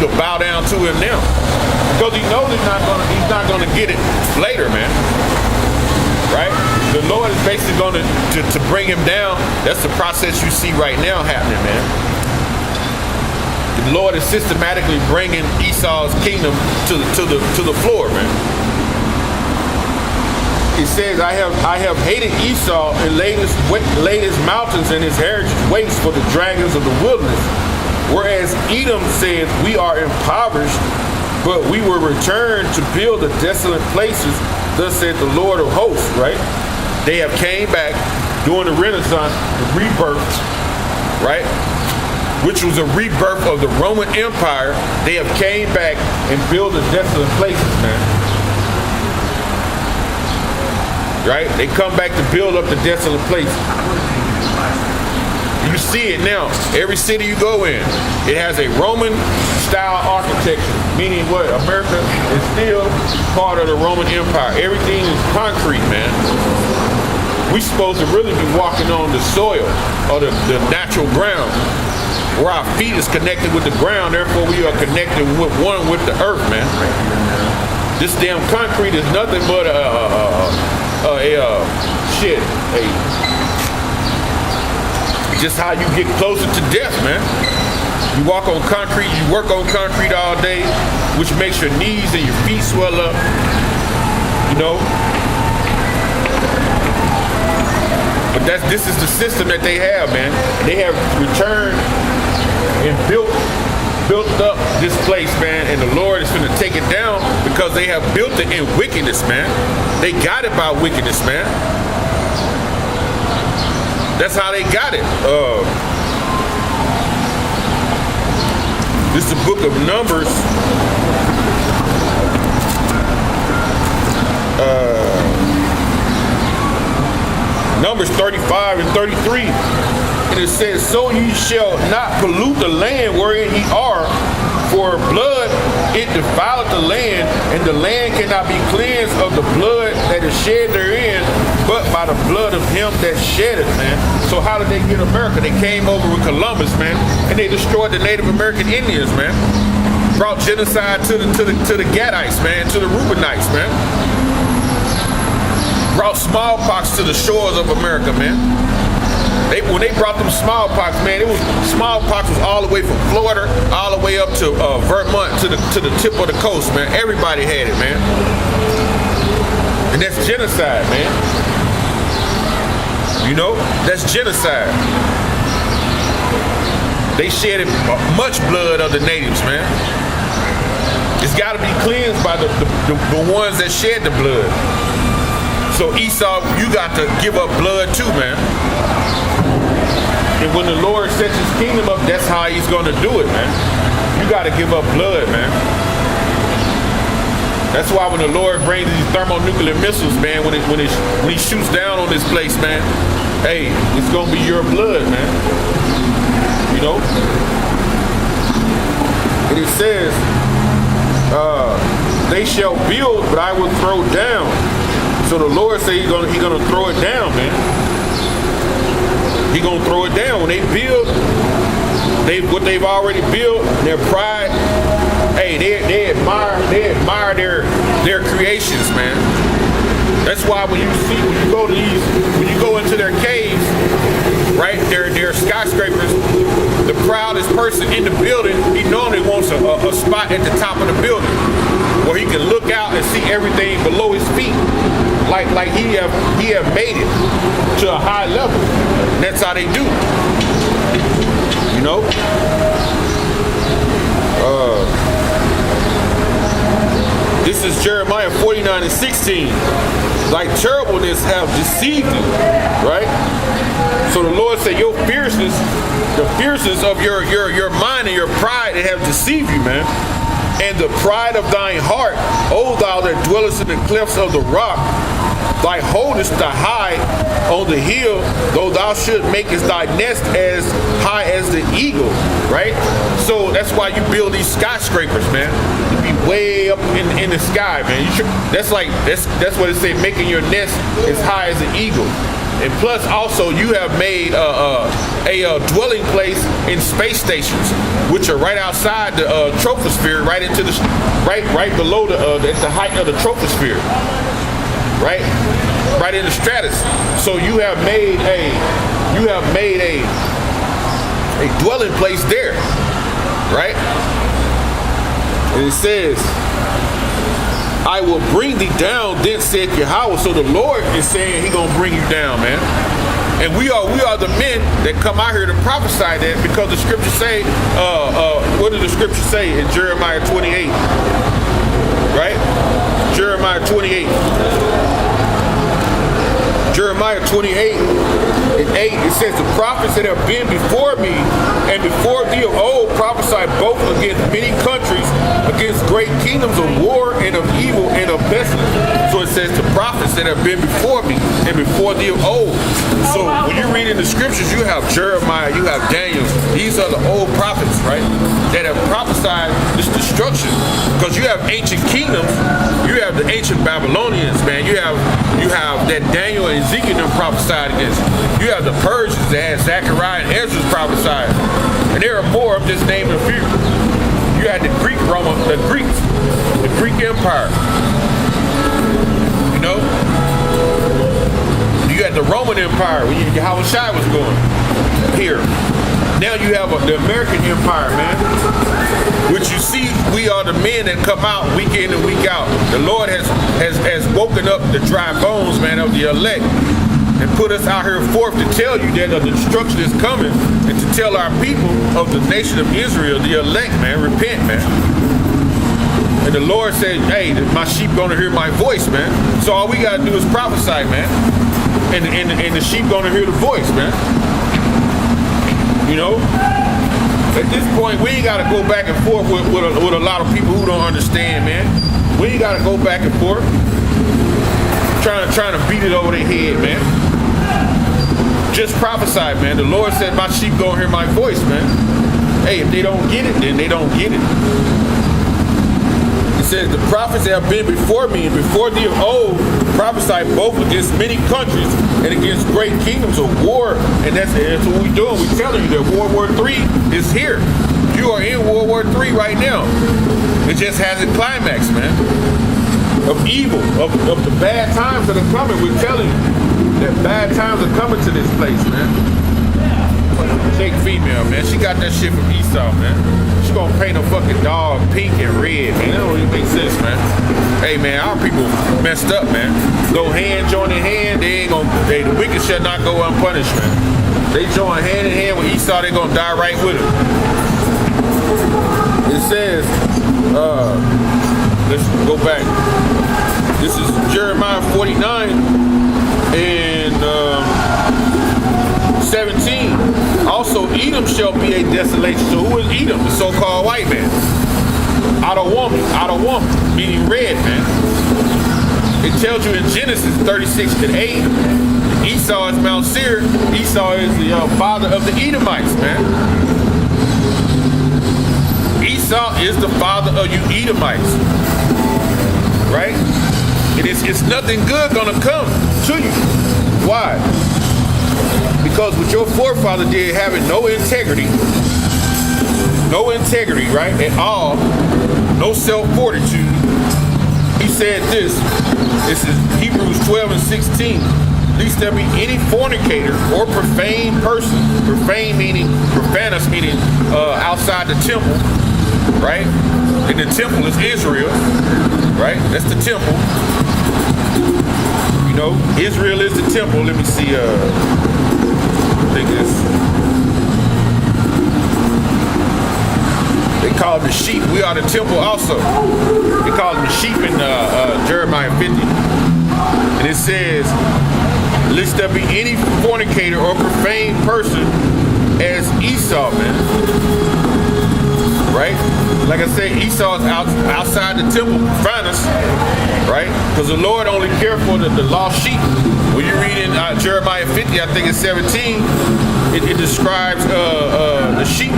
to bow down to him now. Because he knows he's not gonna get it later, man. Right? The Lord is basically going to bring him down. That's the process you see right now happening, man. The Lord is systematically bringing Esau's kingdom to the floor, man. He says, I have hated Esau and laid his mountains and his heritage waste for the dragons of the wilderness. Whereas Edom says, we are impoverished, but we will return to build the desolate places. Thus said the Lord of hosts, right? They have came back during the Renaissance, the rebirth, right? Which was a rebirth of the Roman Empire. They have came back and built the desolate places, man. Right? They come back to build up the desolate places. You see it now. Every city you go in, it has a Roman style architecture, meaning what? America is still part of the Roman Empire. Everything is concrete, man. We're supposed to really be walking on the soil or the natural ground, where our feet is connected with the ground. Therefore, we are connected with the earth, man. This damn concrete is nothing but just how you get closer to death, man. You walk on concrete, you work on concrete all day, which makes your knees and your feet swell up, you know. But this is the system that they have, man. They have returned and built up this place, man, and the Lord is going to take it down because they have built it in wickedness, man. They got it by wickedness, man. That's how they got it. This is the book of Numbers. Numbers 35 and 33. And it says, so ye shall not pollute the land wherein ye are, for blood it defileth the land, and the land cannot be cleansed of the blood that is shed therein, but by the blood of him that shed it, man. So how did they get America? They came over with Columbus, man, and they destroyed the Native American Indians, man. Brought genocide to the Gadites, man, to the Reubenites, man. Brought smallpox to the shores of America, man. When they brought them smallpox, man, smallpox was all the way from Florida all the way up to Vermont to the tip of the coast, man. Everybody had it, man. And that's genocide, man. You know, that's genocide. They shedded much blood of the natives, man. It's got to be cleansed by the ones that shed the blood. So Esau, you got to give up blood too, man. And when the Lord sets his kingdom up, that's how he's going to do it, man. You got to give up blood, man. That's why when the Lord brings these thermonuclear missiles, man, when he shoots down on this place, man, hey, it's going to be your blood, man. You know? And it says, they shall build, but I will throw down. So the Lord said he's gonna throw it down, man. He's gonna throw it down. When they build, what they've already built, their pride, hey, they admire their creations, man. That's why when you go into their caves, right, their skyscrapers, the proudest person in the building, he normally wants a spot at the top of the building where he can look out and see everything below his feet, like he have made it to a high level. And that's how they do, you know. This is Jeremiah 49 and 16. Like terribleness have deceived you, right? So the Lord said, your fierceness, the fierceness of your mind and your pride, it have deceived you, man. And the pride of thine heart, O thou that dwellest in the clefts of the rock, thy holdest the high on the hill, though thou should makest thy nest as high as the eagle, right? So that's why you build these skyscrapers, man. To be way up in the sky, man. That's what it say, making your nest as high as an eagle. And plus also you have made a dwelling place in space stations, which are right outside the troposphere, right into the right below the at the height of the troposphere, right in the stratus. So you have made a dwelling place there, right? And it says, I will bring thee down, then said Yahweh. So the Lord is saying He gonna bring you down, man. And we are the men that come out here to prophesy that, because the scriptures say, what did the scripture say in Jeremiah 28? Right? Jeremiah 28. Jeremiah 28 and 8, it says, the prophets that have been before me and before thee of old prophesied both against many countries, against great kingdoms of war and of evil and of pestilence. So it says the prophets that have been before me and before thee of old. So when you read in the scriptures, you have Jeremiah, you have Daniel. These are the old prophets, right, that have prophesied this destruction. Because you have ancient kingdoms, you have the ancient Babylonians, man. You have that Daniel and Ezekiel them prophesied against. You have the Persians that had Zechariah and Ezra prophesied. And there are more, I'm just naming a few. You had the Greek Empire. You know? You had the Roman Empire when Yahweh Shai was going here. Now you have the American Empire, man. Which you see, we are the men that come out week in and week out. The Lord has woken up the dry bones, man, of the elect, and put us out here forth to tell you that the destruction is coming, and to tell our people of the nation of Israel, the elect, man, repent, man. And the Lord said, hey, my sheep gonna hear my voice, man. So all we gotta do is prophesy, man. And the sheep gonna hear the voice, man. You know? At this point, we ain't gotta go back and forth with a lot of people who don't understand, man. We ain't gotta go back and forth trying to beat it over their head, man. Just prophesy, man. The Lord said, my sheep gonna hear my voice, man. Hey, if they don't get it, then they don't get it. It says, the prophets that have been before me and before thee of old prophesied both against many countries and against great kingdoms of war. And that's what we're doing. We're telling you that World War III is here. You are in World War III right now. It just hasn't climaxed, man. Of evil, of the bad times that are coming. We're telling you that bad times are coming to this place, man. Jake female, man. She got that shit from Esau, man. She gonna paint a fucking dog pink and red, man. That don't even make sense, man. Hey, man, our people messed up, man. Go hand joining hand, the wicked shall not go unpunished, man. They join hand in hand with Esau, they gonna die right with him. It says, let's go back. This is Jeremiah 49 and 17. Also, Edom shall be a desolation. So who is Edom? The so-called white man. Out of woman, meaning red, man. It tells you in Genesis 36 and 8, Esau is Mount Seir. Esau is the father of the Edomites, man. Esau is the father of you Edomites, right? And it's nothing good gonna come to you. Why? Because what your forefather did, having no integrity, right, at all, no self-fortitude, he said this is Hebrews 12 and 16, lest there be any fornicator or profane person, profane meaning, profanus meaning outside the temple, right? And the temple is Israel, right? That's the temple. You know, Israel is the temple. Let me see, I think they call them the sheep. We are the temple also. They call them the sheep in Jeremiah 50. And it says, lest there be any fornicator or profane person as Esau, man. Right? Like I said, Esau is outside the temple, profanus, right? Because the Lord only cared for the lost sheep. When you read in Jeremiah 50, I think it's 17, it describes the sheep.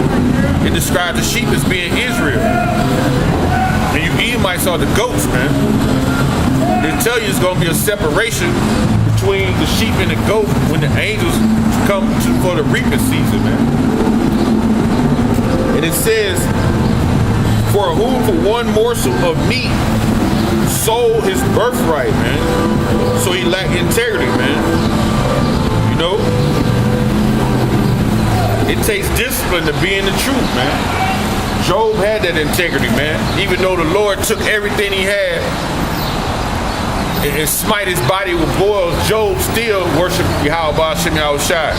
It describes the sheep as being Israel. And you Edomites are the goats, man. They tell you it's going to be a separation between the sheep and the goat when the angels come for the reaping season, man. And it says, for who for one morsel of meat sold his birthright, man. So he lacked integrity, man. You know? It takes discipline to be in the truth, man. Job had that integrity, man. Even though the Lord took everything he had and smite his body with boils, Job still worshiped Yahweh Shem Yahushai.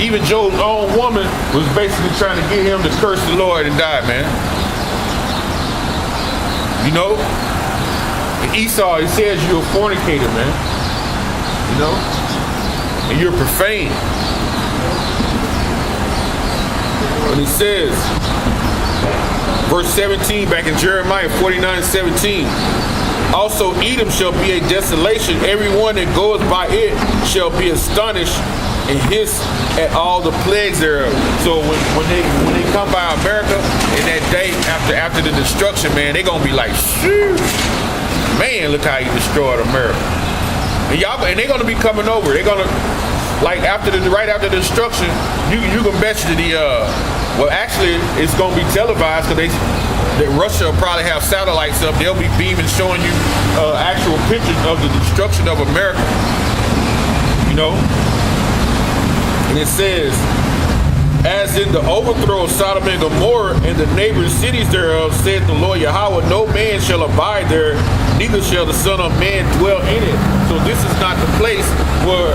Even Job's own woman was basically trying to get him to curse the Lord and die, man. You know? And Esau, he says you're a fornicator, man. You know? And you're profane. And he says, verse 17, back in Jeremiah 49:17, also Edom shall be a desolation. Everyone that goes by it shall be astonished and hiss at all the plagues thereof. So when they come by America in that day after the destruction, man, they're gonna be like, shoot, man, look how he destroyed America. And they're gonna be coming over. They're gonna, like, right after the destruction, you can bet you well, actually, it's gonna be televised because Russia will probably have satellites up. They'll be beaming, showing you actual pictures of the destruction of America. You know. And it says, as in the overthrow of Sodom and Gomorrah and the neighboring cities thereof, said the Lord Yahweh, no man shall abide there, neither shall the Son of Man dwell in it. So this is not the place where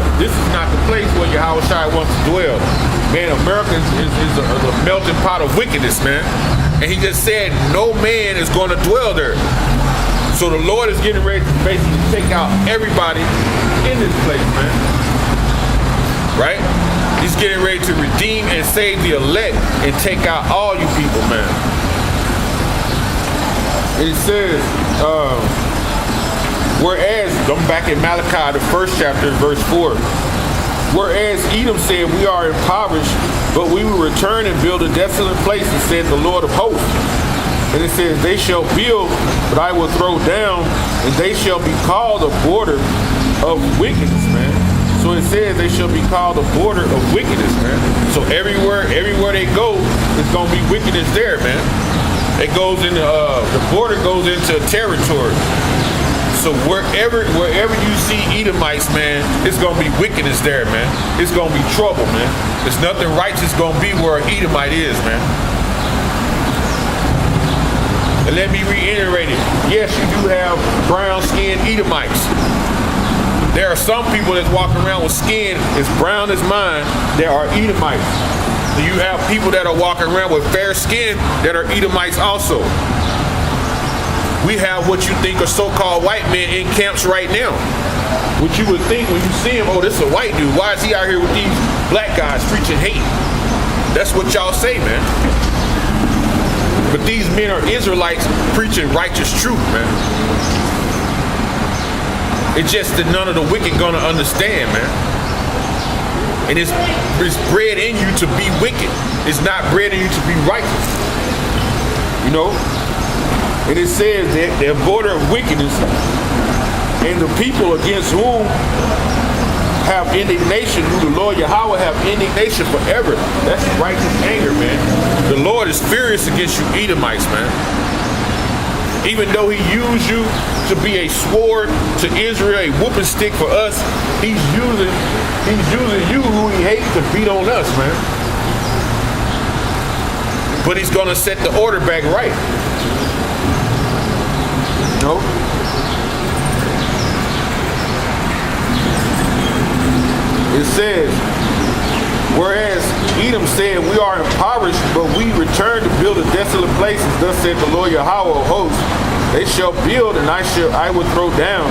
Yahweh Shai wants to dwell. Man, America is a melting pot of wickedness, man. And he just said no man is going to dwell there. So the Lord is getting ready to basically take out everybody in this place, man. Right? He's getting ready to redeem and save the elect and take out all you people, man. It says, whereas, I'm back in Malachi, the 1st chapter, verse 4. Whereas Edom said, we are impoverished, but we will return and build a desolate place, said the Lord of hosts. And it says, they shall build, but I will throw down, and they shall be called a border of wickedness, man. So it says they shall be called a border of wickedness, man. So everywhere they go, it's going to be wickedness there, man. It goes into, the border goes into territory. So wherever you see Edomites, man, it's going to be wickedness there, man. It's going to be trouble, man. There's nothing righteous going to be where an Edomite is, man. And let me reiterate it. Yes, you do have brown-skinned Edomites. There are some people that walk around with skin as brown as mine that are Edomites. So you have people that are walking around with fair skin that are Edomites also. We have what you think are so-called white men in camps right now. What you would think when you see him, oh, this is a white dude. Why is he out here with these black guys preaching hate? That's what y'all say, man. But these men are Israelites preaching righteous truth, man. It's just that none of the wicked gonna understand, man. And it's bred in you to be wicked. It's not bred in you to be righteous. You know? And it says that they're border of wickedness, and the people against whom have indignation, who the Lord Yahweh have indignation forever. That's righteous anger, man. The Lord is furious against you Edomites, man. Even though he used you to be a sword to Israel, a whooping stick for us, he's using you who he hates to beat on us, man. But he's gonna set the order back right. No. It says, whereas Edom said, we are impoverished, but we return to build a desolate places. Thus said the Lord Yahweh of hosts, they shall build, and I will throw down,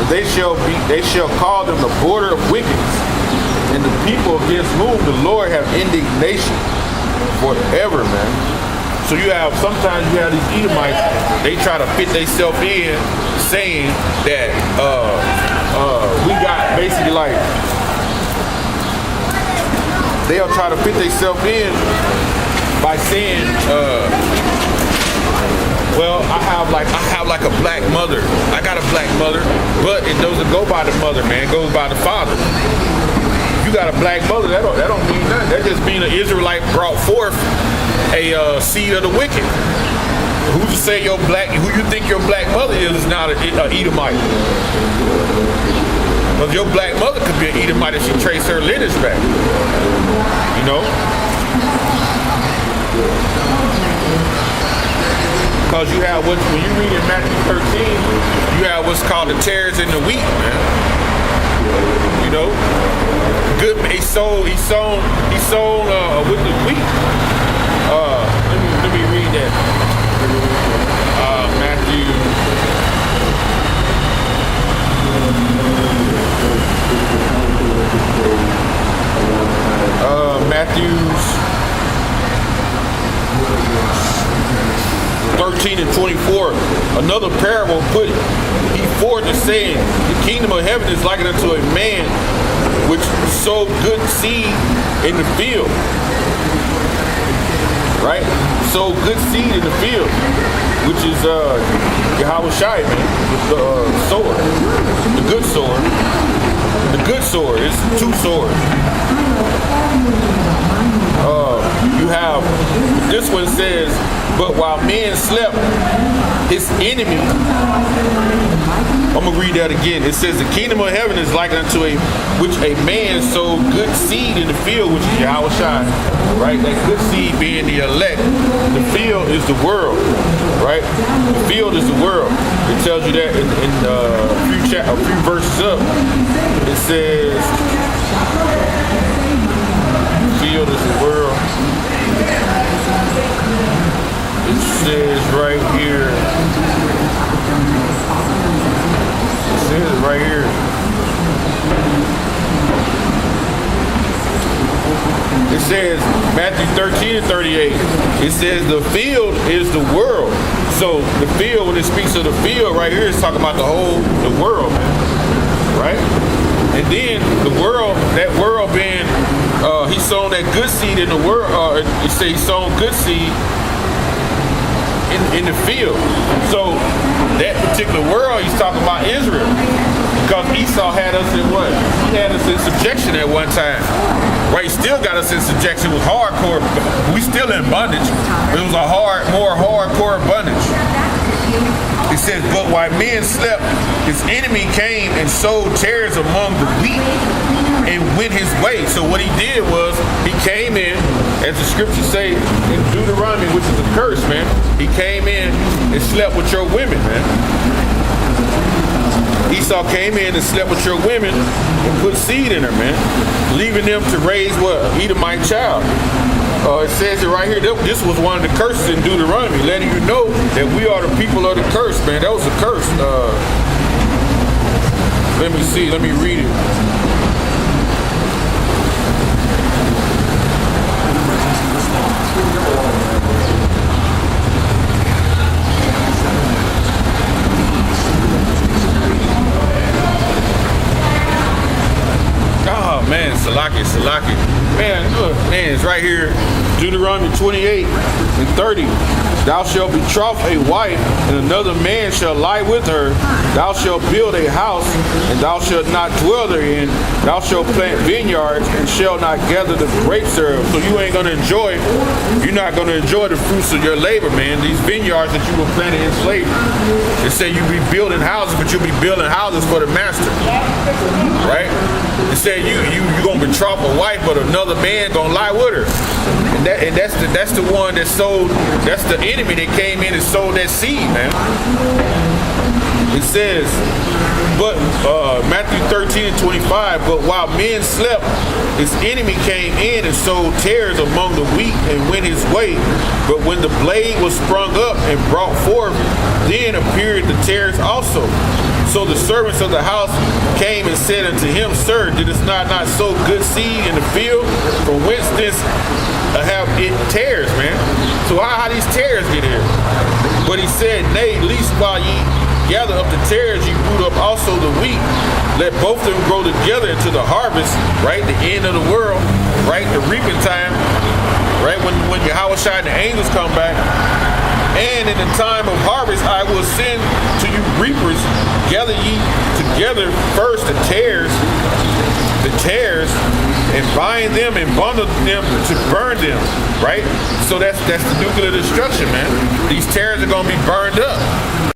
and they shall call them the border of wickedness, and the people against whom the Lord have indignation forever, man. So sometimes you have these Edomites, they try to fit themselves in saying that we got basically like, they'll try to fit themselves in by saying, well, I have like a black mother. I got a black mother, but it doesn't go by the mother, man. It goes by the father. You got a black mother, that don't mean nothing. That just means an Israelite brought forth a seed of the wicked. Who you say who you think your black mother is not an Edomite? Because your black mother could be an Edomite if she traced her lineage back. You know? Because you have when you read in Matthew 13, you have what's called the tares in the wheat, man. You know? Good, he sown with the wheat. Let me read that. Matthew's 13 and 24. Another parable put he forth as saying, the kingdom of heaven is likened unto a man which sowed good seed in the field. Right? Sowed good seed in the field, which is Yahweh Shai, man, the sower, the good sower. The good sower is two sowers. You have, this one says, but while men slept, his enemy, I'm going to read that again. It says, the kingdom of heaven is like unto which a man sowed good seed in the field, which is Yahweh Shai, right? That good seed being the elect. The field is the world, right? The field is the world. It tells you that in a few verses up. It says, the field is the world. It says right here. It says right here. It says, Matthew 13 and 38, it says the field is the world. So the field, when it speaks of the field right here, it's talking about the world, right? And then the world, that world being, he sown that good seed in the world, it says he sown good seed in the field. So that particular world, he's talking about Israel. Because Esau had us in what? He had us in subjection at one time. Right? He still got us in subjection. It was hardcore. We still in bondage. It was a more hardcore bondage. It says, but while men slept, his enemy came and sowed tares among the wheat and went his way. So what he did was, he came in, as the scriptures say in Deuteronomy, which is a curse, man. He came in and slept with your women, man. Esau came in and slept with your women and put seed in her, man. Leaving them to raise what? An Edomite child. It says it right here. This was one of the curses in Deuteronomy, letting you know that we are the people of the curse, man. That was a curse. Let me see. Let me read it. Oh, man, Salaki. Man, look, man, it's right here. Deuteronomy 28 and 30. Thou shalt betroth a wife, and another man shall lie with her. Thou shalt build a house, and thou shalt not dwell therein. Thou shalt plant vineyards, and shalt not gather the grapes thereof. So you're not going to enjoy the fruits of your labor, man. These vineyards that you were planting in slavery. It say you be building houses, but you'll be building houses for the master. Right? It said you're going to betroth a wife, but another man going to lie with her. And that's the one that sold, that's the enemy that came in and sold that seed, man. It says, but Matthew 13 and 25, but while men slept, his enemy came in and sowed tares among the wheat and went his way. But when the blade was sprung up and brought forth, then appeared the tares also. So the servants of the house came and said unto him, Sir, didst not sow good seed in the field? From whence this have it tares, man? So how these tares get here? But he said, Nay, least while ye gather up the tares, ye root up also the wheat. Let both of them grow together into the harvest, right? The end of the world, right? The reaping time, right? When Yahweh Shai and the angels come back, And in the time of harvest, I will send to you reapers. Gather ye together first the tares, and bind them and bundle them to burn them, right? So that's the nuclear destruction, man. These tares are going to be burned up.